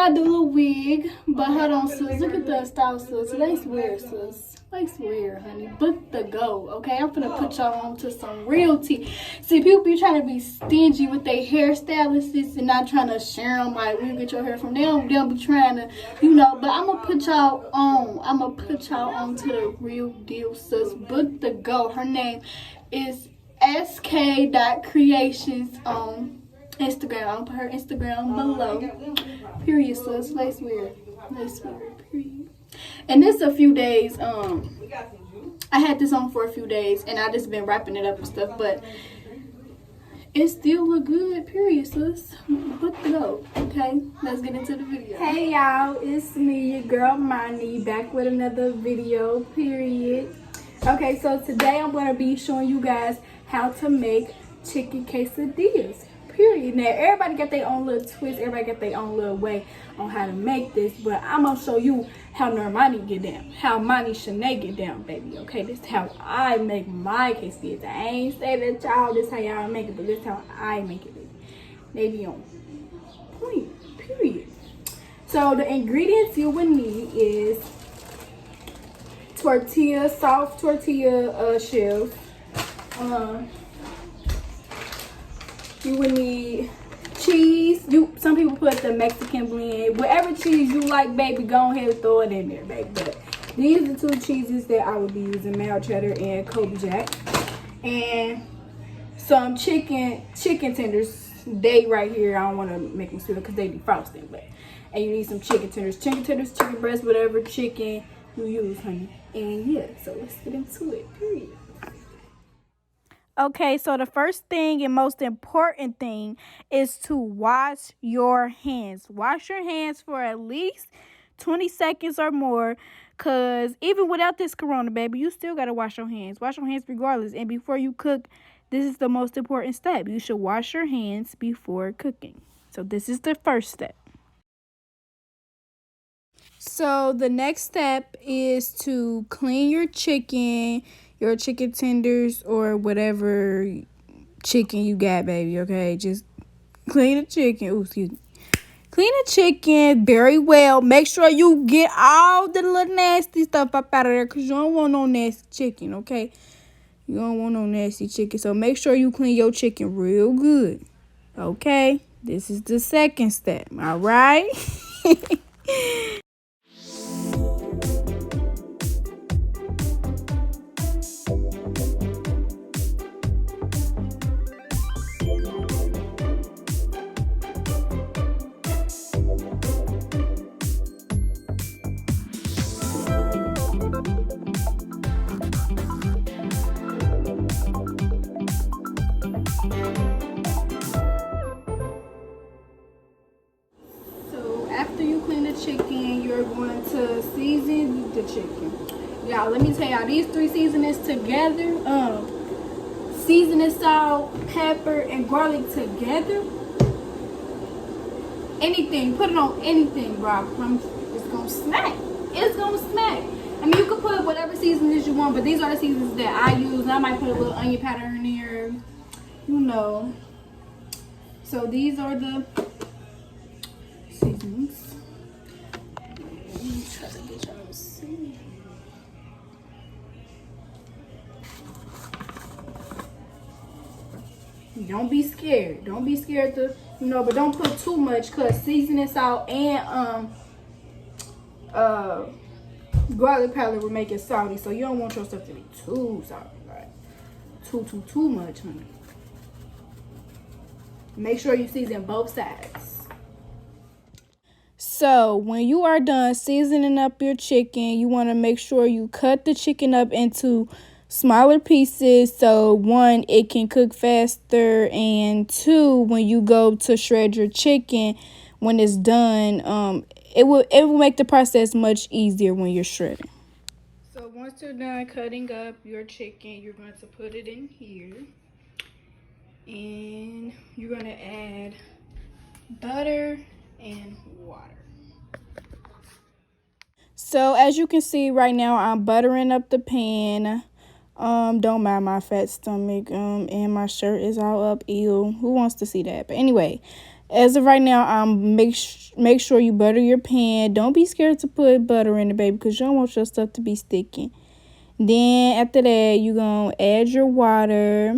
gotta do a little wig. But hold on, sis. Look at the style, sis. Lace wear, sis. Lace wear, honey. Book the go, okay? I'm finna put y'all on to some real tea. See, people be trying to be stingy with their hairstylists and not trying to share them. Like, where you get your hair from? They don't be trying to, you know. But I'm gonna put y'all on. I'm gonna put y'all on to the real deal, sis. Book the go. Her name is sk.creations on Instagram. I'll put her Instagram below. Period, sis. Lace wear. Lace wear. Period. And this a few days. I had this on for a few days, and I just been wrapping it up and stuff. But it still look good. Period, sis. Put the go. Okay, let's get into the video. Hey y'all, it's me, your girl Mani, back with another video. Period. Okay, so today I'm gonna be showing you guys how to make chicken quesadillas. Period. Now, everybody got their own little twist. Everybody got their own little way on how to make this. But I'm going to show you how Normani get down. How Mani Shanae get down, baby. Okay, this is how I make my quesadillas. I ain't say that y'all, this is how y'all make it. But this is how I make it, baby. They be on point. Period. So, the ingredients you will need is tortilla, soft tortilla shells. You would need cheese. Some people put the Mexican blend. Whatever cheese you like, baby, go ahead and throw it in there, baby. But these are the two cheeses that I would be using, mild cheddar and Kobe Jack. And some chicken tenders. They right here, I don't want to make them sweet because they defrosted. But and you need some chicken tenders, chicken breast, whatever chicken you use, honey. And yeah, so let's get into it. Period. Okay, so the first thing and most important thing is to wash your hands. Wash your hands for at least 20 seconds or more, because even without this corona, baby, you still got to wash your hands. Wash your hands regardless. And before you cook, this is the most important step. You should wash your hands before cooking. So this is the first step. So the next step is to clean your chicken tenders, or whatever chicken you got, baby. Okay, just clean the chicken. Ooh, excuse me. Clean the chicken very well. Make sure you get all the little nasty stuff up out of there, because you don't want no nasty chicken, okay? You don't want no nasty chicken. So make sure you clean your chicken real good, okay? This is the second step, all right? Chicken, you're going to season the chicken. Y'all, let me tell y'all, these three seasonings together, seasoning, salt, pepper, and garlic together, anything, put it on anything, bro. It's gonna smack. It's gonna smack. I mean, you can put whatever seasonings you want, but these are the seasonings that I use. I might put a little onion powder in there, you know. So these are the seasonings. Try to get y'all to see. Don't be scared. Don't be scared to, you know, but don't put too much, because seasoning salt and garlic powder will make it salty. So you don't want your stuff to be too salty, right? Too much, honey. Make sure you season both sides. So when you are done seasoning up your chicken, you want to make sure you cut the chicken up into smaller pieces. So one, it can cook faster, and two, when you go to shred your chicken, when it's done, it will make the process much easier when you're shredding. So once you're done cutting up your chicken, you're going to put it in here, and you're going to add butter and water. So as you can see right now, I'm buttering up the pan. Don't mind my fat stomach. And my shirt is all up. Ew. Who wants to see that? But anyway, As of right now, make sure you butter your pan. Don't be scared to put butter in it, baby, because you don't want your stuff to be sticking. Then after that, you're going to add your water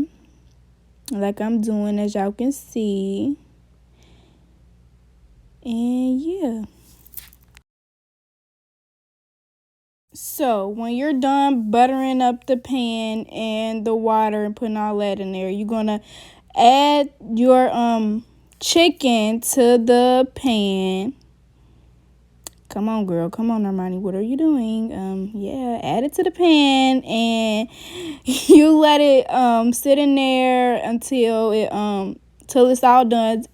like I'm doing, as y'all can see. And yeah. So when you're done buttering up the pan and the water and putting all that in there, you're going to add your chicken to the pan. Come on, girl. Come on, Armani. What are you doing? Yeah, add it to the pan and you let it sit in there until it's all done.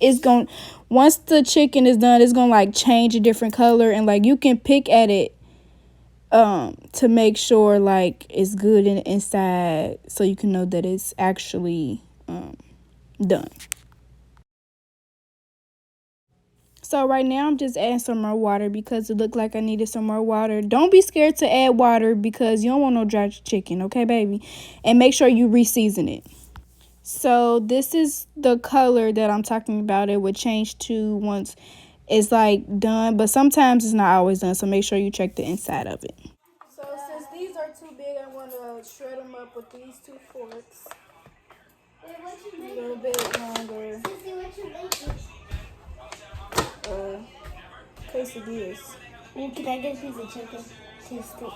Once the chicken is done, it's gonna like change a different color, and like you can pick at it to make sure like it's good inside, so you can know that it's actually done. So right now I'm just adding some more water because it looked like I needed some more water. Don't be scared to add water because you don't want no dry chicken, okay, baby? And make sure you re-season it. So this is the color that I'm talking about. It would change to once it's like done, but sometimes it's not always done. So make sure you check the inside of it. So since these are too big, I want to shred them up with these 2 forks. A little bit longer. Quesadillas. Can I get a piece of chicken? Tasty.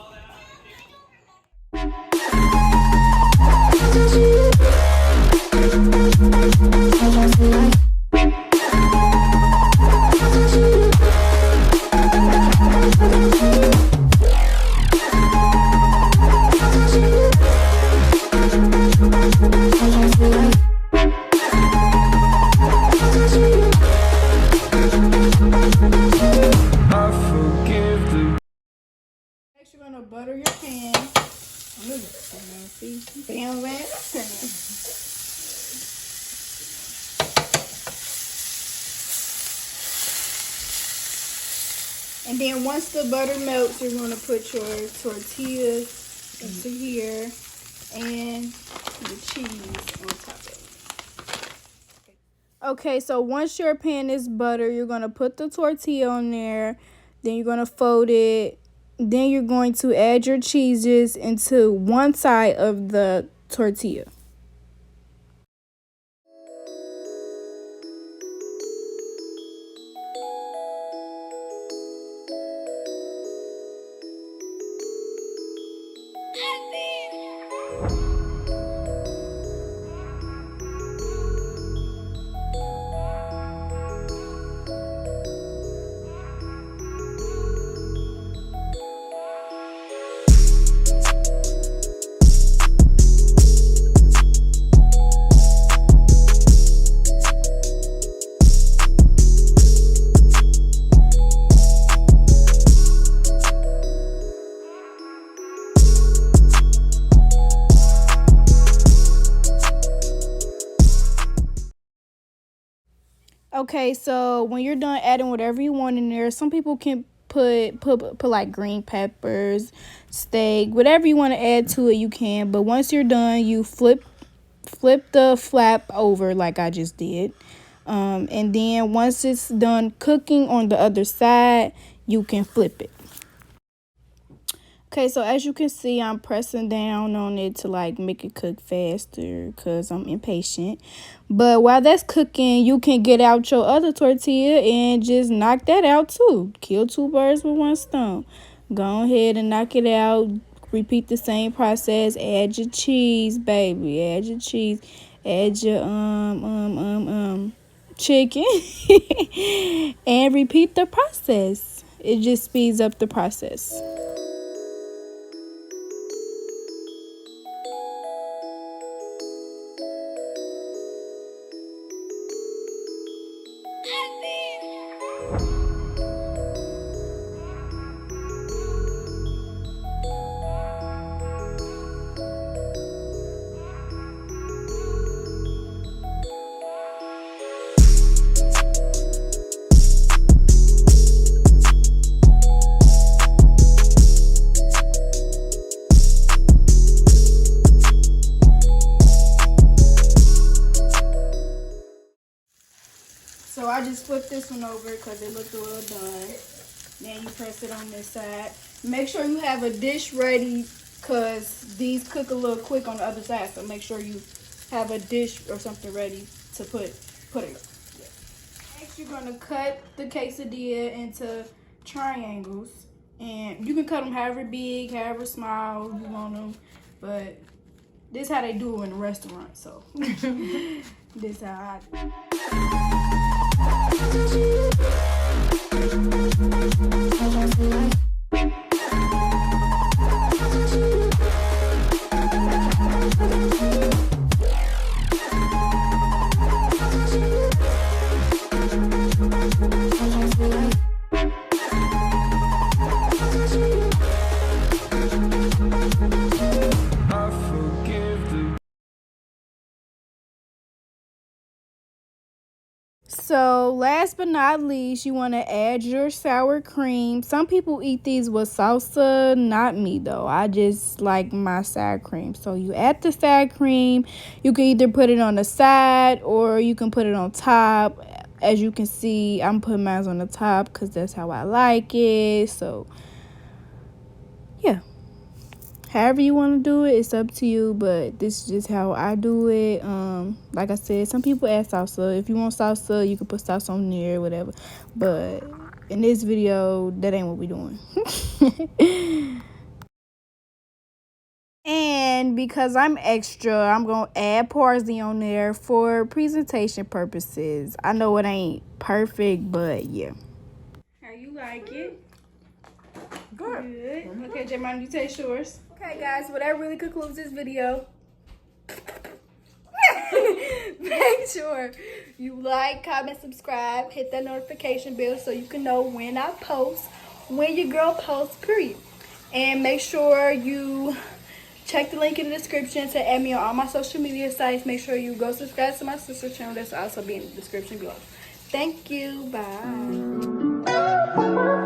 You're gonna butter your pan. Bam, bam. And then once the butter melts, you're gonna put your tortillas into here and the cheese on top of it. Okay, so once your pan is buttered, you're gonna put the tortilla on there. Then you're gonna fold it. Then you're going to add your cheeses into one side of the tortilla. Okay, so when you're done adding whatever you want in there, some people can put like green peppers, steak, whatever you want to add to it, you can. But once you're done, you flip the flap over like I just did. And then once it's done cooking on the other side, you can flip it. Okay, so as you can see, I'm pressing down on it to like make it cook faster because I'm impatient. But while that's cooking, you can get out your other tortilla and just knock that out too. Kill 2 birds with 1 stone. Go ahead and knock it out. Repeat the same process. Add your cheese, baby. Add your cheese. Add your chicken. And repeat the process. It just speeds up the process. flip this one over because it looked a little done. Then you press it on this side. Make sure you have a dish ready because these cook a little quick on the other side. So make sure you have a dish or something ready to put it. Next, you're gonna cut the quesadilla into triangles, and you can cut them however big, however small you want them. But this is how they do it in a restaurant. So this is how I do it. So last but not least, you want to add your sour cream. Some people eat these with salsa, not me though. I just like my sour cream. So you add the sour cream. You can either put it on the side or you can put it on top. As you can see, I'm putting mine on the top because that's how I like it. So yeah. However you want to do it, it's up to you, but this is just how I do it. Like I said, some people add salsa. If you want salsa, you can put salsa on there, whatever. But in this video, that ain't what we doing. And because I'm extra, I'm going to add parsley on there for presentation purposes. I know it ain't perfect, but yeah. How you like it? Good. Okay, J-Mon, you taste yours. Okay, guys, well, that really concludes this video. Make sure you like, comment, subscribe, hit that notification bell so you can know when I post, when your girl posts, period. And make sure you check the link in the description to add me on all my social media sites. Make sure you go subscribe to my sister channel. That's also be in the description below. Thank you. Bye.